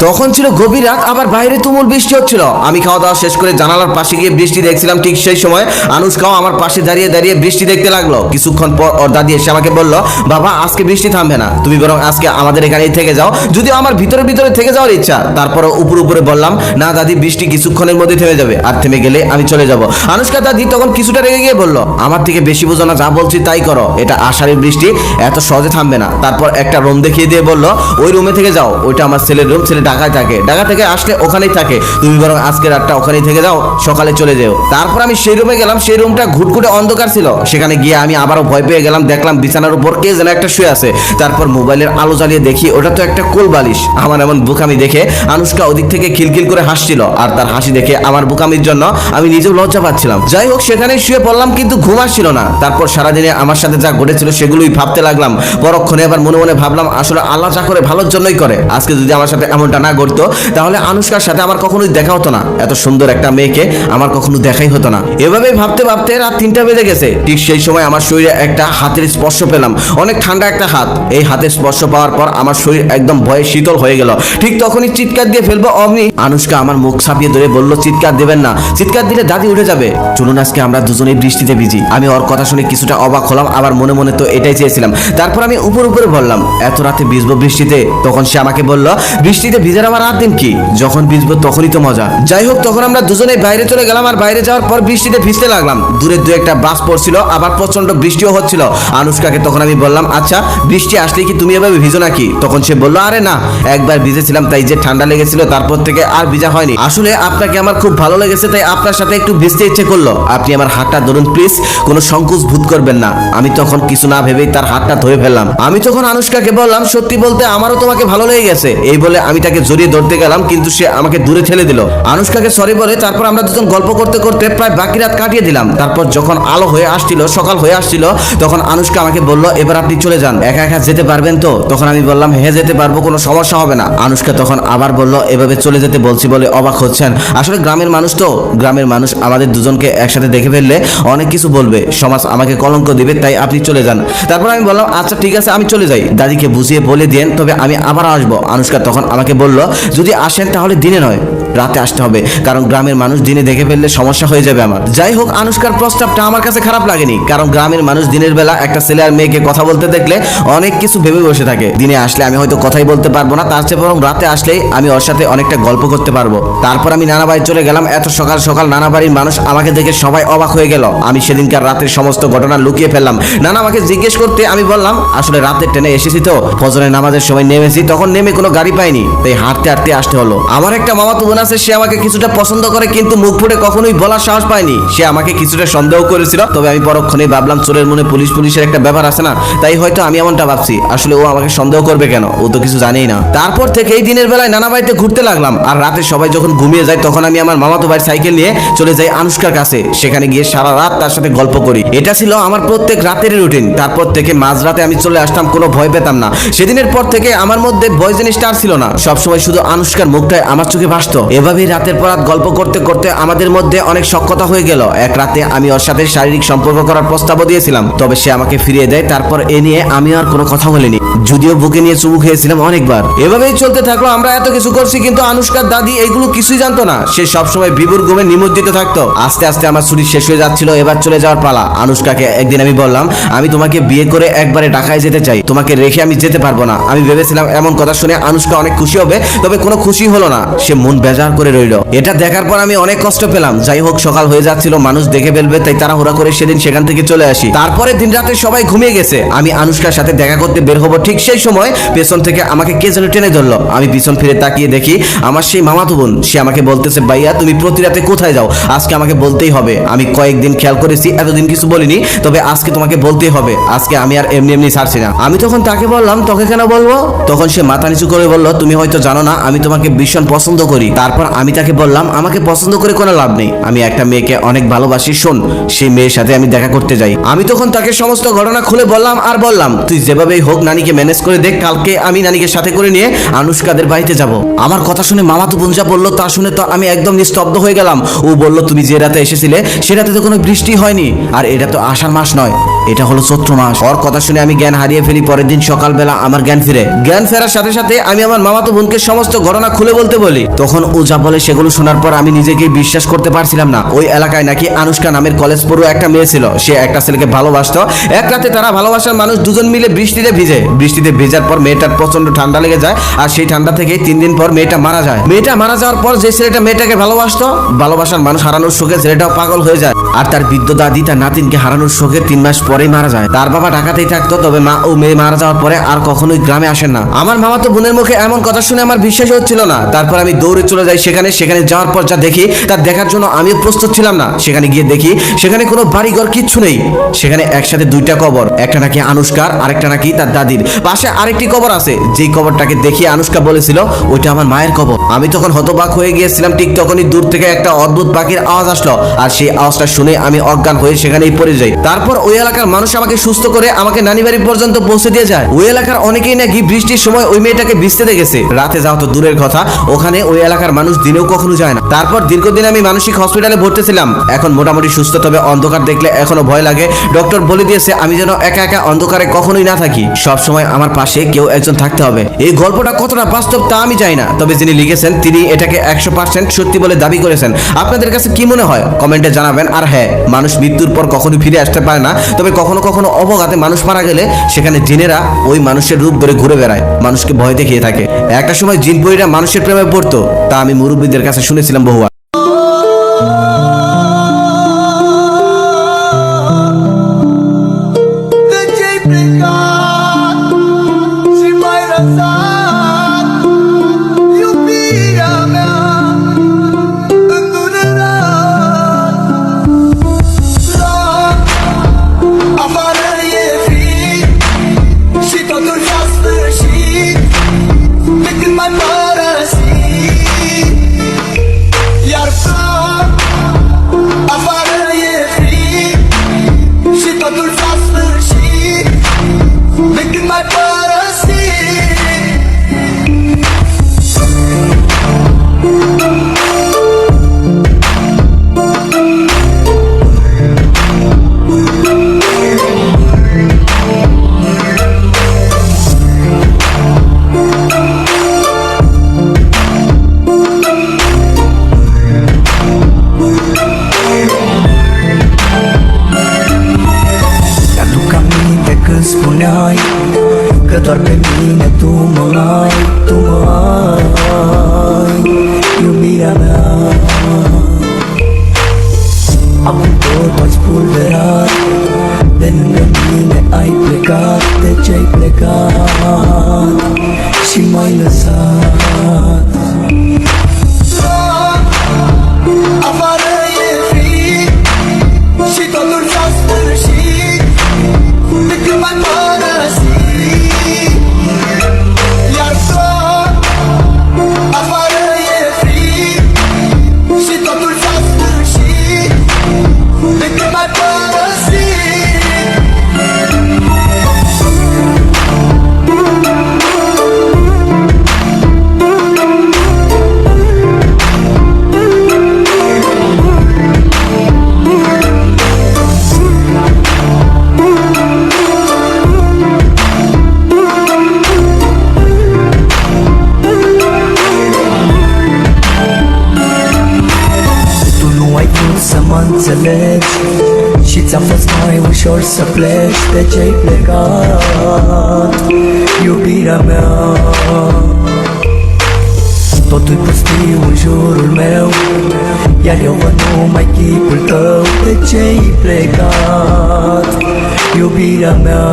তখন ছিল গভীর রাত, আবার বাইরে তুমুল বৃষ্টি হচ্ছিল। আমি খাওয়া দাওয়া শেষ করে জানালার পাশে গিয়ে বৃষ্টি দেখছিলাম। ঠিক সেই সময় আনুশকাও আমার পাশে দাঁড়িয়ে দাঁড়িয়ে বৃষ্টি দেখতে লাগলো। কিছুক্ষণ পর ওর দাদি এসে আমাকে বলল, বাবা আজকে বৃষ্টি থামবে না, তুমি বরং আজকে আমাদের এখানেই থেকে যাও। যদিও আমার ভিতরে ভিতরে থেকে যাওয়ার ইচ্ছা, তারপরও উপরে বললাম, না দাদি, বৃষ্টি কিছুক্ষণের মধ্যে থেমে যাবে, আর থেমে গেলে আমি চলে যাব। আনুশকা দাদি তখন কিছুটা রেগে গিয়ে বলল, আমার থেকে বেশি বোঝো না, যা বলছি তাই করো, এটা আষাঢ়ের বৃষ্টি, এত সহজে থামবে না। তারপর একটা রুম দেখিয়ে দিয়ে বলল, ওই রুমে থেকে যাও, ওইটা আমার ছেলের রুম, ছেলে ঢাকায় থাকে, ঢাকা থেকে আসলে ওখানেই থাকে, তুমি বরং আজকে রাতটা ওখানেই থেকে যাও, সকালে চলে যাও। তারপর আমি সেই রুমে গেলাম। সেই রুমটা ঘুটঘুটে অন্ধকার ছিল। সেখানে গিয়ে আমি আবারও ভয় পেয়ে গেলাম। দেখলাম বিছানার উপর কে যেন একটা শুয়ে আছে। তারপর মোবাইলের আলো জ্বালিয়ে দেখি ওটা তো একটা কোল বালিশ। আমার এমন বোকামি দেখে আনুশকা ওদিক থেকে খিলখিল করে হাসছিল, আর তার হাসি দেখে আমার বোকামির জন্য আমি নিজেও লজ্জা পাচ্ছিলাম। যাই হোক, সেখানে শুয়ে পড়লাম, কিন্তু ঘুম আসছিল না। তারপর সারাদিনে আমার সাথে যা ঘটেছিল সেগুলোই ভাবতে লাগলাম। পরক্ষণে আবার মনে মনে ভাবলাম, আসলে আল্লাহ যা করে ভালোর জন্যই করে। আজকে যদি আমার সাথে এমনটা না ঘটতো, তাহলে আনুশকার সাথে আমার কখনোই দেখা হতো না। এত সুন্দর একটা মেয়েকে আমার কখনো দেখাই হতো না। এভাবেই ভাবতে ভাবতে রাত 3টা বেজে গেছে। ঠিক সেই সময় আমার শরীরে একটা হাতের স্পর্শ পেলাম, অনেক ঠান্ডা একটা হাত। এই হাতের স্পর্শ পাওয়ার পর আমার শরীর একদম ভয়ে শীতল হয়ে গেল। ঠিক তখনই চিৎকার দিয়ে ফেলবো অমনি আনুশকা আমার মুখ ছাপিয়ে ধরে বলল, চিৎকার দেবেন না, চিৎকার দিলে দাদি উঠে যাবে, চলুন আজকে আমরা দুজনেই বৃষ্টিতে ভিজি। আমি ওর কথা শুনে কিছুটা অবাক হলাম, আবার মনে মনে তো এটাই চেয়েছিলাম। তারপর আমি উপরে বললাম, এত রাতে ভিজবো বৃষ্টিতে? তখন সে আমাকে বলল, বৃষ্টিতে ভিজার আমার রাত দিন কি, যখন ভিজবো তখনই তো মজা। যাই হোক, তখন আমরা দুজনেই বাইরে চলে গেলাম, আর বাইরে যাওয়ার পর বৃষ্টিতে ভিজতে লাগলাম। দূরে দু একটা বাস পড়ছিল, আবার প্রচন্ড বৃষ্টিও হচ্ছিল। আনুশকাকে তখন আমি বললাম, আচ্ছা বৃষ্টি আসলে কি তুমি এভাবে ভিজো নাকি? তখন সে বলল, আরে না, একবার ভিজেছিলাম তাই যে ঠান্ডা লেগেছিল, তারপর থেকে আর ভিজা হয়নি। আসলে আপনাকে আমার খুব ভালো লেগেছে, তাই আপনার সাথে একটু ভিজতে ইচ্ছে করলো, আপনি আমার হাতটা ধরুন প্লিজ, কোনো সংকোচ বোধ করবেন না। আমি তখন কিছু না ভেবেই তার হাতটা ধরে ফেললাম। আমি তখন আনুশকাকে বললাম, সত্যি বলতে আমারও তোমাকে ভালো লেগে গেছে। এই বলে আমি তাকে জড়িয়ে ধরতে গেলাম, কিন্তু সে আমাকে দূরে ঠেলে দিল। আনুশকাকে সরি বলে তারপর আমরা দুজন গল্প করতে করতে প্রায় বাকি রাত কাটিয়ে দিলাম। তারপর যখন আলো হয়ে আসছিল, সকাল হয়ে আসছিল, তখন আনুশকা আমাকে বলল, এবার আপনি চলে যান, একা একা যেতে পারবেন তো? তখন আমি বললাম, হ্যাঁ যেতে পারবো, কোনো সমস্যা হবে না। আনুশকা তখন আবার বলল, এভাবে চলে যেতে বলছি বলে অবাক হচ্ছেন? আসলে গ্রামের মানুষ তো, গ্রামের মানুষ আমাদের দুজনকে একসাথে দেখে ফেললে অনেক কিছু বলবে, সমাজ আমাকে কলঙ্ক দিবে, তাই আপনি চলে যান। তারপর আমি বললাম, আচ্ছা ঠিক আছে, আমি চলে যাই, দাদিকে বুঝিয়ে বলে দেন, তবে আমি আবার আসবো। আনুশকা তখন আমাকে বলল, যদি আসেন তাহলে দিনে নয়, রাতে আসতে হবে, কারণ গ্রামের মানুষ দিনে দেখে ফেললে সমস্যা হয়ে যাবে আমার। যাই হোক, আনুশকার প্রস্তাবটা আমার কাছে খারাপ লাগেনি, কারণ গ্রামের মানুষ দিনের বেলা একটা ছেলে আর মেয়েকে কথা বলতে দেখলে অনেক কিছু ভেবে বসে থাকে। দিনে আসলে আমি হয়তো কথাই বলতে পারবো না, তার চেয়ে বরং রাতে আসলেই আমি ওর সাথে অনেকটা গল্প করতে পারবো। তারপর আমি নানা বাড়ি চলে গেলাম। এত সকাল সকাল নানা বাড়ির মানুষ আমাকে দেখে সবাই অবাক হয়ে গেল। আমি সেদিনকার রাতের সমস্ত ঘটনা লুকিয়ে ফেললাম। নানা আমাকে জিজ্ঞেস করতে আমি বললাম, আসলে রাতের ট্রেনে এসেছি তো, ফজরের নামাজের সময় নেমেছি, তখন নেমে কোনো গাড়ি পাইনি, তাই হাঁটতে হাঁটতে আসতে হলো। আমার একটা মামাতো বোন আছে, সে আমাকে কিছুটা পছন্দ করে, কিন্তু মুখ ফুটে কখনোই বলার সাহস পায়নি। সে আমাকে কিছুটা সন্দেহ করেছিল, তবে আমি পরক্ষণেই ভাবলাম, চোরের মনে পুলিশের একটা ব্যাপার আছে না, তাই হয়তো আমি এমনটা ভাবছি। আসলে ও আমাকে সন্দেহ করবে কেন, ও তো কিছু জানেই না। তারপর থেকে এই দিনের বেলায় নানা বাড়িতে ঘুরতে লাগলাম, আর রাতে সবাই যখন ঘুমিয়ে যায়, তখন আমি আমার মামাতো ভাইয়ের সাইকেল নিয়ে চলে যাই আনুশকার কাছে। সেখানে গিয়ে সারা রাত তার সাথে গল্প করি। এটা ছিল আমার প্রত্যেক রাতের রুটিন। তারপর থেকে মাঝরাতে আমি চলে আসতাম, কোনো ভয় পেতাম না। সেদিনের পর থেকে আমার মধ্যে ভয় জিনিসটা আর ছিল না, সবসময় শুধু আনুশকার মুখটাই আমার চোখে ভাসতো। এভাবেই রাতের পর রাত গল্প করতে করতে আমাদের মধ্যে অনেক সখ্যতা হয়ে গেল। এক রাতে আমি ওর সাথে শারীরিক সম্পর্ক করার প্রস্তাবও দিয়েছিলাম, তবে সে আমাকে ফিরিয়ে দেয়। তারপর এ নিয়ে আমি আর কোনো কথা বলিনি, যদিও বুকে নিয়ে চুমু খেয়েছিলাম অনেকবার। এভাবেই চলতে থাকলো। আমরা এত কিছু করছি, কিন্তু আনুশকার দাদি এইগুলো কিছুই জানতো না। সে সবসময় বিভোর ঘুমে নিমজ্জিত থাকতো। আস্তে আস্তে আমার ছুটি শেষ হয়ে যাচ্ছিল, এবার চলে যাওয়ার পালা। আনুশকাকে একদিন আমি বললাম, আমি তোমাকে বিয়ে করে একবারে ঢাকায় যেতে চাই, তোমাকে রেখে আমি যেতে পারবো না। আমি ভেবেছিলাম এমন কথা শুনে আনুশকা অনেক খুশি হবে, তবে কোনো খুশি হলো না, সে মন বেজার করে রইল। এটা দেখার পর আমি অনেক কষ্ট পেলাম। যাই হোক, সকাল হয়ে যাচ্ছিল, মানুষ দেখে ফেলবে, তাই তাড়াহুড়া করে সেদিন সেখান থেকে চলে আসি। তারপরে দিন রাতে সবাই ঘুমিয়ে গেছে, আমি আনুশকার সাথে দেখা করতে বের হবো। ঠিক সেই সময় পেছন থেকে আমাকে কে যেন টেনে ধরলো। আমি পিছন ফিরে তাকিয়ে দেখি আমার সেই মামাতো বোন। সে আমাকে বলতেছে, ভাইয়া তুমি প্রতি রাতে কোথায় যাও, আজকে আমাকে বলতেই হবে। আমি কয়েকদিন খেয়াল করেছি, এতদিন কিছু বলিনি, তবে আজকে তোমাকে বলতেই হবে, আজকে আমি আর এমনি এমনি ছাড়ছি না। আমি তখন তাকে বললাম, তোকে কেন বলবো? তখন সে মাথা নিচু করে বলল, তুমি হয়তো জানো না, আমি তোমাকে ভীষণ পছন্দ করি। তারপর আমি তাকে বললাম, আমাকে পছন্দ করে কোনো লাভ নেই, আমি একটা মেয়েকে অনেক ভালোবাসি, শোন সেই মেয়ের সাথে আমি দেখা করতে যাই। আমি তখন তাকে সমস্ত ঘটনা খুলে বললাম, আর বললাম, তুই যেভাবেই হোক নানিকে ম্যানেজ করে দেখ, কালকে আমি নানিকে সাথে করে নিয়ে আনুশকাদের বাড়িতে যাব। আমার কথা শুনে মামাতো বোন যা বললো তা শুনে তো আমি একদম নিস্তব্ধ হয়ে গেলাম। ও বলল, তুমি যে রাতে এসেছিলে সে রাতে তো কোনো বৃষ্টি হয়নি, আর এটা তো আষাঢ় মাস নয়, এটা হলো চৈত্র মাস। ওর কথা শুনে আমি জ্ঞান হারিয়ে ফেলি। পরের দিন সকালবেলা আমার জ্ঞান ফেরার সাথে সাথে আমি আমার মামাতো বোনকে ওকে সমস্ত ঘটনা খুলে বলতে বলি, তখন ও যা বলে সেগুলো শোনার পর আমি নিজেকে বিশ্বাস করতে পারছিলাম না। ওই এলাকায় নাকি আনুষ্কা নামের কলেজ পড়ুয়া একটা মেয়ে ছিল, সে একটা ছেলেকে ভালোবাসতো। এক রাতে তারা ভালোবাসার মানুষ দুজন মিলে বৃষ্টিতে ভেজার পর মেয়েটার প্রচন্ড ঠান্ডা লেগে যায়, আর সেই ঠান্ডা থেকে 3 দিন পর মেয়েটা মারা যায়। মেয়েটা মারা যাওয়ার পর যে ছেলেটা মেয়েটাকে ভালোবাসতো, ভালোবাসার মানুষ হারানোর শোকে ছেলেটাও পাগল হয়ে যায়, আর তার বৃদ্ধ দাদি তার নাতিনকে হারানোর শোকে 3 মাস পরেই মারা যায়। তার বাবা ঢাকাতেই থাকতো, তবে মা ও মেয়ে মারা যাওয়ার পরে আর কখনোই গ্রামে আসেন না। আমার মামা তো বোনের মুখে এমন কথা শুনে আমার বিশ্বাস হচ্ছিল না। তারপর আমি দৌড়ে চলে যাই সেখানে যাওয়ার পর যা দেখি তার দেখার জন্য আমিও প্রস্তুত ছিলাম না। সেখানে গিয়ে দেখি সেখানে কোনো বাড়িঘর কিচ্ছু নেই, সেখানে একসাথে 2টা কবর, একটা নাকি আনুষ্কার, আরেকটা নাকি তার দাদির। পাশে আরেকটি কবর আছে, যেই কবরটাকে দেখি আনুষ্কা বলেছিল ওইটা আমার মায়ের কবর। আমি তখন হতবাক হয়ে গিয়েছিলাম। ঠিক তখনই দূর থেকে একটা অদ্ভুত পাখির আওয়াজ আসলো, আর সেই আওয়াজটা শুনে আমি অজ্ঞান হয়ে সেখানেই পড়ে যাই। তারপর ওই এলাকার মানুষ আমাকে সুস্থ করে আমাকে নানি বাড়ি পর্যন্ত পৌঁছে দিয়ে যায়। ওই এলাকার অনেকেই নাকি বৃষ্টির সময় ওই মেয়েটাকে ভিজতে দেখেছে। রাতে যাওয়া তো দূরের কথা, ওখানে ওই এলাকার মানুষ দিনেও কখনো যায় না। তারপর দীর্ঘদিন আমি মানসিক হসপিটালে ভর্তি ছিলাম, এখন মোটামুটি সুস্থ, তবে অন্ধকার দেখলে এখনো ভয় লাগে। ডক্টর বলে দিয়েছে আমি যেন একা একা অন্ধকারে কখনোই না থাকি, সব সময় আমার পাশে কেউ একজন থাকতে হবে। এই গল্পটা কতটা বাস্তব তা আমি জানি না, তবে যিনি লিখেছেন তিনি এটাকে 100% সত্যি বলে দাবি করেছেন। আপনাদের কাছে কি মনে হয় কমেন্টে জানাবেন। আর হ্যাঁ, মানুষ মৃত্যুর পর কখনো ফিরে আসতে পারে না, তবে কখনো কখনো অবঘাতে মানুষ মারা গেলে সেখানে জিনেরা ওই মানুষের রূপ ধরে ঘুরে বেড়ায়, মানুষকে ভয় দেখিয়ে থাকে। একটা সময় জিন পরীরা মানুষের প্রেমে পড়তো, তা আমি মুরব্বীদের কাছে শুনেছিলাম বহুবার। Că doar pe mine tu mă ai, iubirea mea. Acum tot ai spulberat, de lângă mine ai plecat. De ce-ai plecat și m-ai lăsat? Afară e frig și totul s-a sfârșit, de când m-ai părăsit. Iar tot afară e frig și totul s-a sfârșit, de când m-ai părăsit. Să mă înțelegi și ți-a fost mai ușor să pleci. De ce-ai plecat, iubirea mea? Totul pustiu în jurul meu, iar eu văd numai chipul tău. De ce-ai plecat, iubirea mea?